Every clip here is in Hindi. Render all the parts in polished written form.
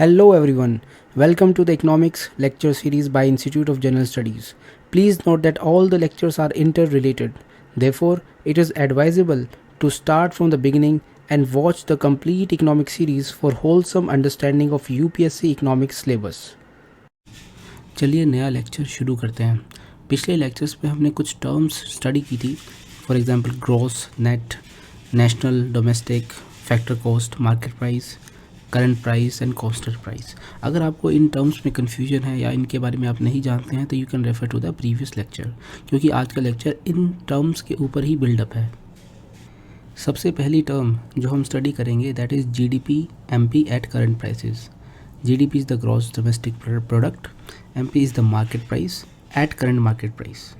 Hello everyone, welcome to the economics lecture series by Institute of General Studies. Please note that all the lectures are interrelated. Therefore, it is advisable to start from the beginning and watch the complete economic series for wholesome understanding of UPSC economics syllabus. चलिए नया लेक्चर शुरू करते हैं। पिछले लेक्चर्स पे हमने कुछ टर्म्स स्टडी की थी, for example gross, net, national, domestic, factor cost, market price, current price and costed price. अगर आपको इन टर्म्स में कन्फ्यूजन है या इनके बारे में आप नहीं जानते हैं तो you can refer to the previous lecture, क्योंकि आज का लेक्चर इन टर्म्स के ऊपर ही बिल्डअप है। सबसे पहली टर्म जो हम स्टडी करेंगे that is GDP MP at current prices. GDP is the gross domestic product, MP is the market price at current market price.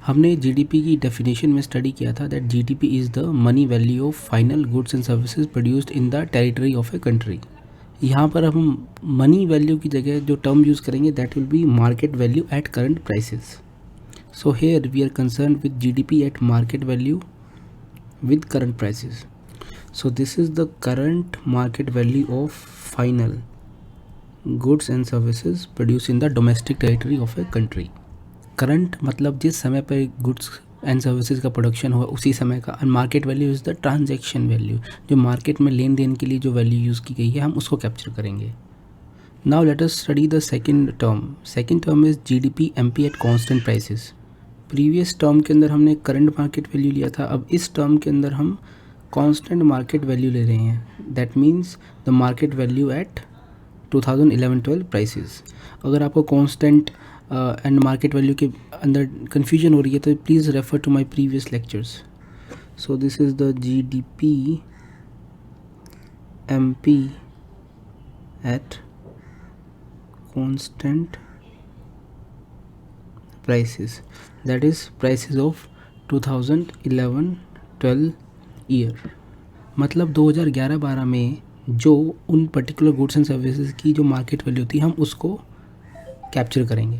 हमने जीडीपी की डेफिनेशन में स्टडी किया था that GDP is the money value of final goods and services produced in the territory of a country. यहाँ पर हम मनी वैल्यू की जगह जो टर्म यूज़ करेंगे that will B market value at current prices. So here we are concern with GDP at market value with current prices. So this is the current market value of final goods and services produced in the domestic territory of a country. Current मतलब जिस समय पर goods and services का प्रोडक्शन हुआ उसी समय का, and market value is the transaction value, जो मार्केट में लेन देन के लिए जो वैल्यू यूज़ की गई है हम उसको कैप्चर करेंगे। Now let us study the second term. Second term is GDP MP at constant prices. Previous term के अंदर हमने करंट मार्केट वैल्यू लिया था, अब इस टर्म के अंदर हम कांस्टेंट मार्केट वैल्यू ले रहे हैं। That means the market value at 2011-12 prices. अगर आपको कांस्टेंट एंड मार्केट वैल्यू के अंदर कन्फ्यूजन हो रही है तो please refer to my previous lectures. So this is the GDP MP at constant prices, that is prices of 2011-12 year. मतलब 2011-12 में जो उन पर्टिकुलर गुड्स एंड सर्विसेज की जो मार्केट वैल्यू थी हम उसको कैप्चर करेंगे।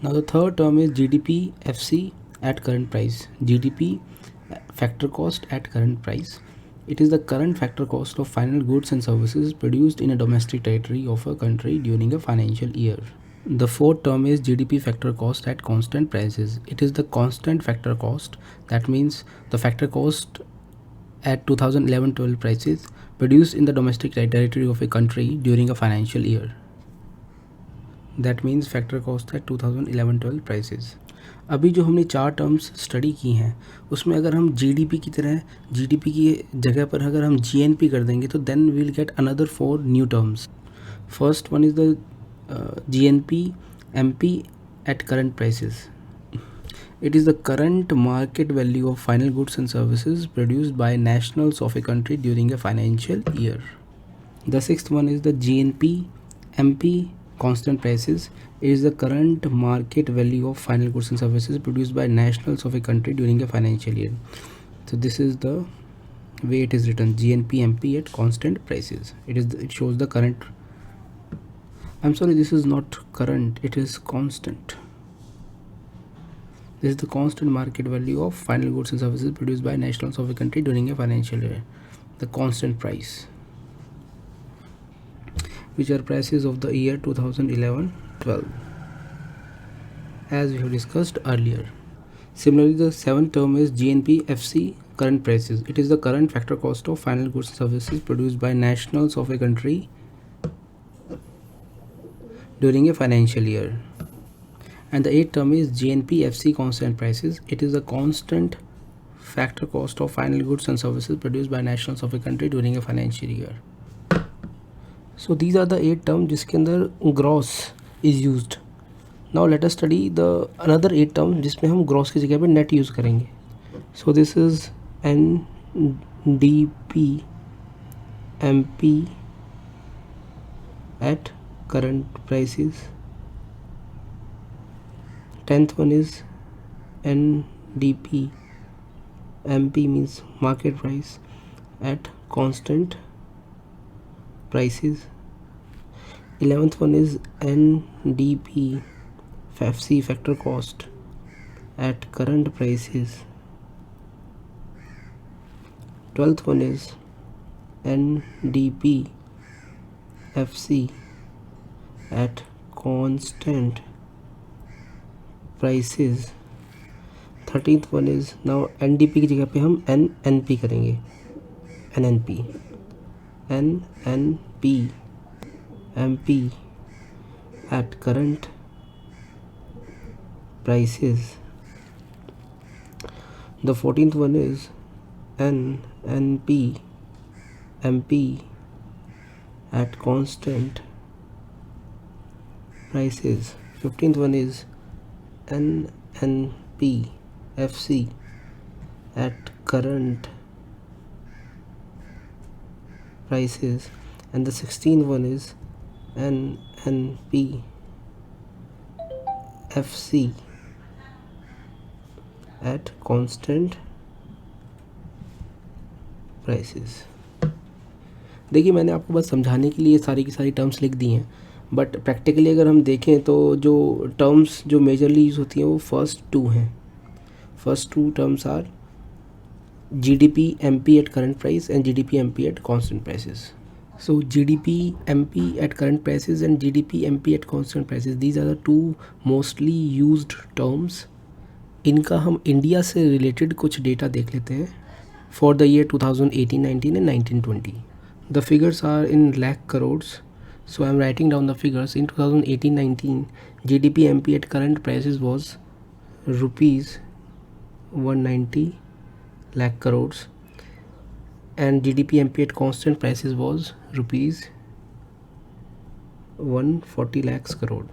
Now the third term is GDP FC at current price. GDP factor cost at current price. It is the current factor cost of final goods and services produced in a domestic territory of a country during a financial year. The fourth term is GDP factor cost at constant prices. It is the constant factor cost. That means the factor cost at 2011-12 prices produced in the domestic territory of a country during a financial year. That means factor cost at 2011-12 prices. अभी जो हमने चार टर्म्स स्टडी की हैं उसमें अगर हम जीडीपी की तरह जीडीपी की जगह पर अगर हम जीएनपी कर देंगे तो then we will get another 4 new terms. First one is the GNP MP at current prices. It is the current market value of final goods and services produced by nationals of a country during a financial year. The sixth one is the GNP MP constant prices. It is the current market value of final goods and services produced by nationals of a country during a financial year. So this is the way it is written, GNP MP at constant prices. It shows the current. I'm sorry, this is not current, it is constant. This is the constant market value of final goods and services produced by nationals of a country during a financial year. The constant price, which are prices of the year 2011-12, as we have discussed earlier. Similarly, the seventh term is GNP FC current prices. It is the current factor cost of final goods and services produced by nationals of a country during a financial year. And the eighth term is GNP FC constant prices. It is the constant factor cost of final goods and services produced by nationals of a country during a financial year. So these are the 8 terms जिसके अंदर gross is used. Now let us study the another 8 terms जिसमें हम gross की जगह पे net use करेंगे. So this is NDP MP at current prices. 10th one is NDP MP means market price at constant prices. 11th one is NDP FC factor cost at current prices. 12th one is NDP FC at constant prices. 13th one is now NDP की जगह पे हम NNP करेंगे, NNP MP at current prices. The 14th one is NNP MP at constant prices. 15th one is NNP FC at current prices. And the 16th one is NNP FC at constant prices. देखिए, मैंने आपको बस समझाने के लिए सारी की सारी टर्म्स लिख दी हैं, बट प्रैक्टिकली अगर हम देखें तो जो टर्म्स जो मेजरली यूज़ होती हैं वो फर्स्ट टू हैं. First two terms are GDP MP at current price and GDP MP at constant prices. So GDP MP at current prices and GDP MP at constant prices, these are the two mostly used terms. इनका हम इंडिया से रिलेटेड कुछ डेटा देख लेते हैं for the year 2018-19 and 19-20. The figures are in lakh crores. So I am writing down the figures. In 2018-19, GDP MP at current prices was rupees 190 lakh crores and GDP MP at constant prices was rupees 140 lakhs crore.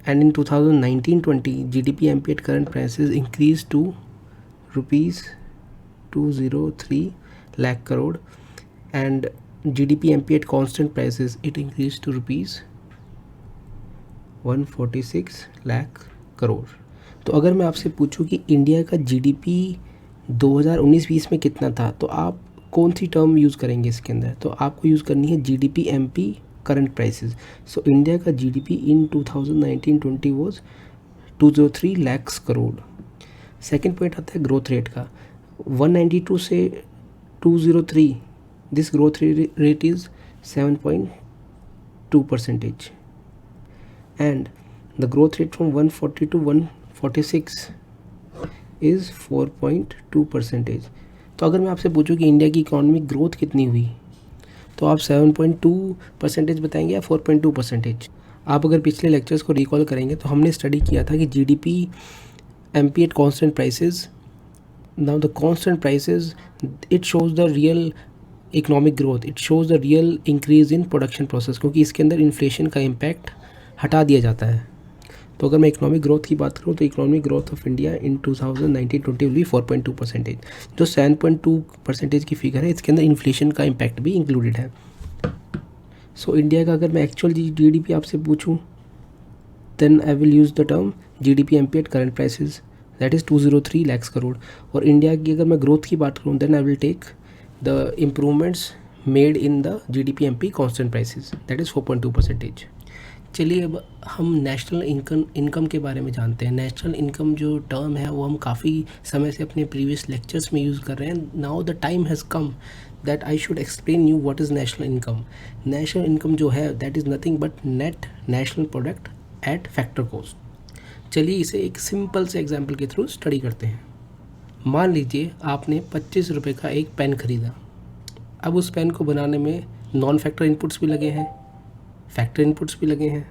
And in 2019-20, GDP MP at current prices increased to rupees 203 lakh crore and GDP MP at constant prices it increased to rupees 146 lakh crore. तो अगर मैं आपसे पूछूं कि इंडिया का GDP 2019-20 में कितना था, तो आप कौन सी टर्म यूज़ करेंगे इसके अंदर? तो आपको यूज़ करनी है GDP MP current prices. So India का GDP in 2019-20 was 203 lakhs crore. Second point आता है ग्रोथ रेट का. 192 से 203, this growth rate is 7.2%. and the growth rate from 140 to 146 is 4.2%. तो अगर मैं आपसे पूछूं कि इंडिया की इकोनॉमिक ग्रोथ कितनी हुई, तो आप 7.2% बताएंगे या 4.2%? आप अगर पिछले लेक्चर्स को रिकॉल करेंगे तो हमने स्टडी किया था कि GDP MP at constant prices. Now the constant prices, it shows the real economic growth, it shows the real increase in production process, क्योंकि इसके अंदर इन्फ्लेशन का इम्पैक्ट हटा दिया जाता है. तो अगर मैं इकोनॉमिक ग्रोथ की बात करूँ तो economic growth of India in 2019-20 will be 4.2%. जो 7.2% की फिगर है इसके अंदर इन्फ्लेशन का इम्पैक्ट भी इंक्लूडेड है. सो इंडिया का अगर मैं एक्चुअल GDP आपसे पूछूँ, then I will use the term GDP MP at current prices, that is 203 lakhs crore. और इंडिया की अगर मैं ग्रोथ की बात करूँ, then I will take the improvements made in the GDP MP constant prices, that is 4.2%. चलिए अब हम नेशनल इनकम के बारे में जानते हैं. नेशनल इनकम जो टर्म है वो हम काफ़ी समय से अपने प्रीवियस लेक्चर्स में यूज़ कर रहे हैं. Now the time has come that I should explain you what is national income. National income जो है that is nothing but net national product at factor cost. चलिए इसे एक सिंपल से एग्जाम्पल के थ्रू स्टडी करते हैं. मान लीजिए आपने 25 रुपये का एक पेन ख़रीदा. अब उस पेन को बनाने में नॉन फैक्टर इनपुट्स भी लगे हैं, फैक्टर इनपुट्स भी लगे हैं.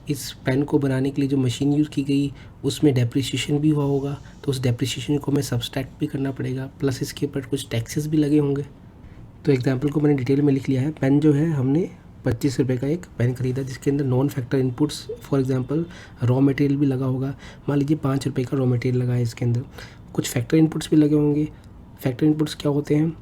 इस पेन को बनाने के लिए जो मशीन यूज़ की गई उसमें डेप्रिसिएशन भी हुआ होगा, तो उस डेप्रिसिएशन को मैं सब्सट्रैक्ट भी करना पड़ेगा, प्लस इसके ऊपर कुछ टैक्सेस भी लगे होंगे. तो एग्जांपल को मैंने डिटेल में लिख लिया है. पेन जो है हमने 25 रुपये का एक पेन ख़रीदा जिसके अंदर non factor inputs, for example raw material भी लगा होगा. मान लीजिए 5 रुपये का रॉ मटेरियल लगा है, इसके अंदर कुछ फैक्टर इनपुट्स भी लगे होंगे. फैक्टर इनपुट्स क्या होते हैं?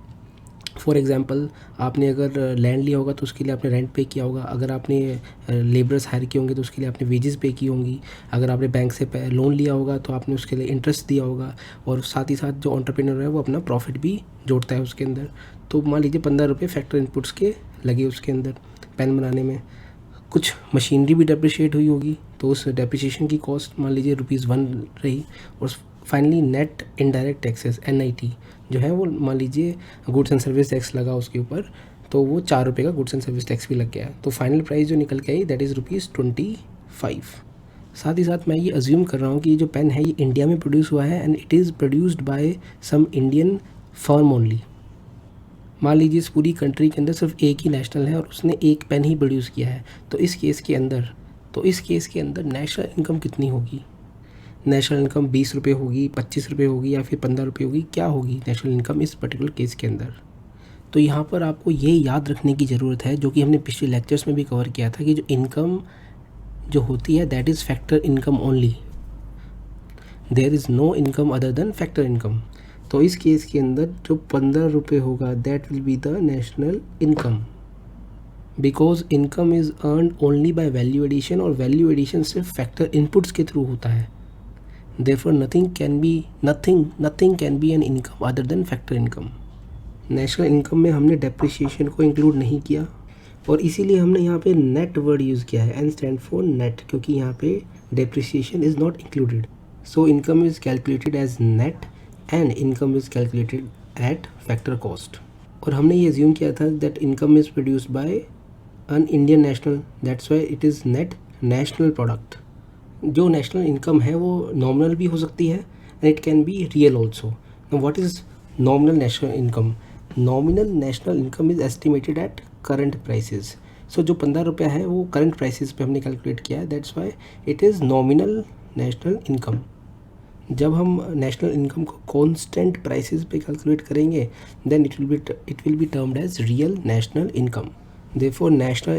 फॉर एग्जांपल आपने अगर लैंड लिया होगा तो उसके लिए आपने रेंट पे किया होगा. अगर आपने लेबरर्स हायर किए होंगे तो उसके लिए आपने वेजेस पे की होंगी. अगर आपने बैंक से लोन लिया होगा तो आपने उसके लिए इंटरेस्ट दिया होगा. और साथ ही साथ जो एंटरप्रेन्योर है वो अपना प्रॉफिट भी जोड़ता है उसके अंदर. तो मान लीजिए 15 रुपये फैक्टर इनपुट्स के लगे उसके अंदर पेन बनाने में. कुछ मशीनरी भी डेप्रिशिएट हुई होगी, तो उस डेप्रिसिएशन की कॉस्ट मान लीजिए ₹1 रही. और finally net indirect taxes NIT जो है वो मान लीजिए गुड्स एंड सर्विस टैक्स लगा उसके ऊपर तो वो 4 रुपये का गुड्स एंड सर्विस टैक्स भी लग गया। तो फाइनल प्राइस जो निकल के आई दैट इज़ ₹25। साथ ही साथ मैं ये अज्यूम कर रहा हूँ कि ये जो पेन है ये इंडिया में प्रोड्यूस हुआ है and it is produced by some Indian firm only. मान लीजिए इस पूरी कंट्री के अंदर सिर्फ एक ही नेशनल है और उसने एक पेन ही प्रोड्यूस किया है, तो इस केस के अंदर नेशनल इनकम कितनी होगी? नेशनल इनकम 20 रुपये होगी, 25 रुपये होगी या फिर 15 रुपये होगी? क्या होगी नेशनल इनकम इस पर्टिकुलर केस के अंदर? तो यहाँ पर आपको ये याद रखने की ज़रूरत है, जो कि हमने पिछले लेक्चर्स में भी कवर किया था, कि जो इनकम जो होती है that is factor income only, there is no income other than factor income. तो इस केस के अंदर जो 15 रुपये होगा that will be the national income, because income is earned only by value addition, और वैल्यू एडिशन सिर्फ फैक्टर इनपुट्स के थ्रू होता है। Therefore nothing can be an income other than factor income. National income में हमने डेप्रिसिएशन को इंक्लूड नहीं किया, और इसीलिए हमने यहाँ पे नेट वर्ड यूज़ किया है, एन स्टैंड फॉर नेट, क्योंकि यहाँ पे depreciation is not included. So income is calculated as net and income is calculated at factor cost. और हमने ये अज्यूम किया था that income is produced by an Indian national, that's why it is net national product. जो नेशनल इनकम है वो नॉमिनल भी हो सकती है and it can be real also. What is nominal national income? Nominal national income is estimated at current prices. सो जो 15 रुपया है वो करंट प्राइसेस पे हमने कैलकुलेट किया है, that's why it is nominal national income. जब हम नेशनल इनकम को कांस्टेंट प्राइसेस पे कैलकुलेट करेंगे then it will be termed as real national income. Therefore national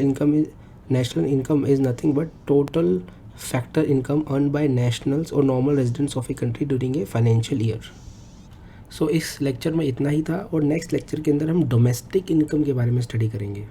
income is nothing but total factor income earn by nationals और normal residents of a country during a financial year. So इस लेक्चर में इतना ही था, और नेक्स्ट लेक्चर के अंदर हम डोमेस्टिक इनकम के बारे में स्टडी करेंगे।